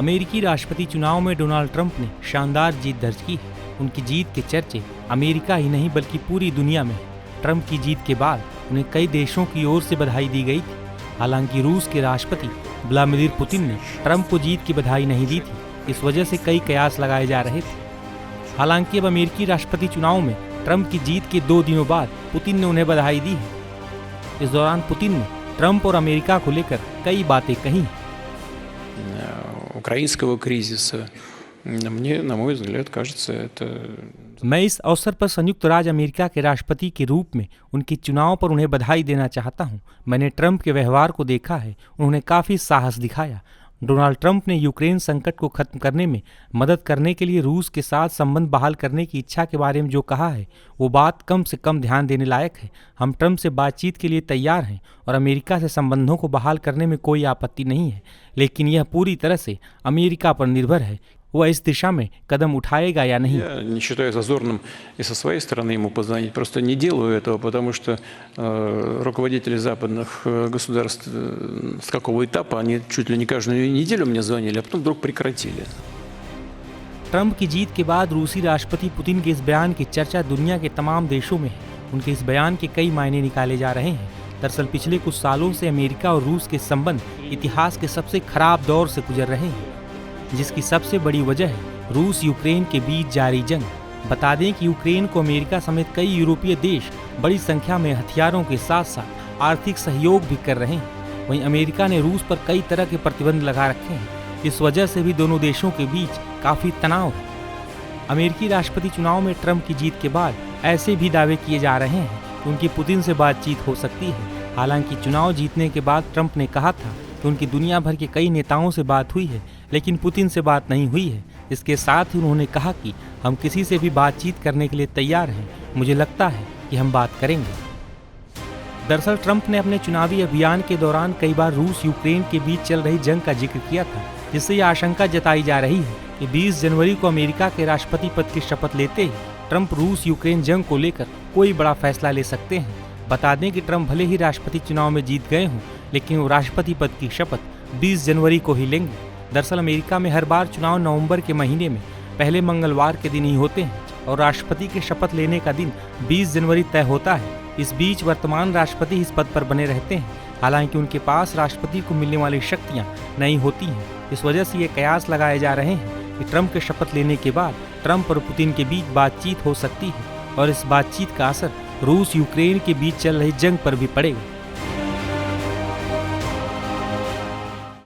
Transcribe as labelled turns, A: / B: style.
A: अमेरिकी राष्ट्रपति चुनाव में डोनाल्ड ट्रंप ने शानदार जीत दर्ज की है। उनकी जीत के चर्चे अमेरिका ही नहीं बल्कि पूरी दुनिया में है। ट्रंप की जीत के बाद उन्हें कई देशों की ओर से बधाई दी गई थी। हालांकि रूस के राष्ट्रपति व्लादिमीर पुतिन ने ट्रंप को जीत की बधाई नहीं दी थी। इस वजह से कई कयास लगाए जा रहे थे। हालांकि अब अमेरिकी राष्ट्रपति चुनाव में ट्रंप की जीत के 2 दिनों बाद पुतिन ने उन्हें बधाई दी है। इस दौरान पुतिन ने ट्रंप और अमेरिका को लेकर कई बातें कही।
B: украинского кризиса, мне, на мой взгляд, кажется, это...
A: मैं इस अवसर पर संयुक्त राज्य अमेरिका के राष्ट्रपति के रूप में उनके चुनाव पर उन्हें बधाई देना चाहता हूं। मैंने ट्रंप के व्यवहार को देखा है, उन्होंने काफ़ी साहस दिखाया। डोनाल्ड ट्रंप ने यूक्रेन संकट को खत्म करने में मदद करने के लिए रूस के साथ संबंध बहाल करने की इच्छा के बारे में जो कहा है वो बात कम से कम ध्यान देने लायक है। हम ट्रंप से बातचीत के लिए तैयार हैं और अमेरिका से संबंधों को बहाल करने में कोई आपत्ति नहीं है, लेकिन यह पूरी तरह से अमेरिका पर निर्भर है वह इस दिशा में कदम उठाएगा या नहीं।
B: Я не считаю зазорным и со своей стороны ему позвонить, просто не делаю этого, потому что руководители западных государств с какого этапа они чуть ли не каждую неделю мне звонили, а потом вдруг прекратили.
A: ट्रंप की जीत के बाद रूसी राष्ट्रपति पुतिन के इस बयान की चर्चा दुनिया के तमाम देशों में है। उनके इस बयान के कई मायने निकाले जा रहे हैं। दरअसल पिछले कुछ सालों से अमेरिका और रूस के संबंध इतिहास के सबसे खराब दौर से गुजर रहे हैं, जिसकी सबसे बड़ी वजह है रूस यूक्रेन के बीच जारी जंग। बता दें कि यूक्रेन को अमेरिका समेत कई यूरोपीय देश बड़ी संख्या में हथियारों के साथ साथ आर्थिक सहयोग भी कर रहे हैं। वहीं अमेरिका ने रूस पर कई तरह के प्रतिबंध लगा रखे हैं। इस वजह से भी दोनों देशों के बीच काफ़ी तनाव है। अमेरिकी राष्ट्रपति चुनाव में ट्रंप की जीत के बाद ऐसे भी दावे किए जा रहे हैं कि उनकी पुतिन से बातचीत हो सकती है। हालांकि चुनाव जीतने के बाद ट्रंप ने कहा था कि उनकी दुनिया भर के कई नेताओं से बात हुई है, लेकिन पुतिन से बात नहीं हुई है। इसके साथ ही उन्होंने कहा कि हम किसी से भी बातचीत करने के लिए तैयार हैं। मुझे लगता है कि हम बात करेंगे। दरअसल ट्रंप ने अपने चुनावी अभियान के दौरान कई बार रूस यूक्रेन के बीच चल रही जंग का जिक्र किया था, जिससे यह आशंका जताई जा रही है कि 20 जनवरी को अमेरिका के राष्ट्रपति पद की शपथ लेते ही ट्रंप रूस यूक्रेन जंग को लेकर कोई बड़ा फैसला ले सकते हैं। बता दें कि ट्रंप भले ही राष्ट्रपति चुनाव में जीत गए हों, लेकिन वो राष्ट्रपति पद की शपथ 20 जनवरी को ही लेंगे। दरअसल अमेरिका में हर बार चुनाव नवंबर के महीने में पहले मंगलवार के दिन ही होते हैं और राष्ट्रपति के शपथ लेने का दिन 20 जनवरी तय होता है। इस बीच वर्तमान राष्ट्रपति इस पद पर बने रहते हैं। हालांकि उनके पास राष्ट्रपति को मिलने वाली शक्तियां नहीं होती हैं। इस वजह से ये कयास लगाए जा रहे हैं कि ट्रंप के शपथ लेने के बाद ट्रंप और पुतिन के बीच बातचीत हो सकती है और इस बातचीत का असर रूस यूक्रेन के बीच चल रही जंग पर भी पड़ेगा।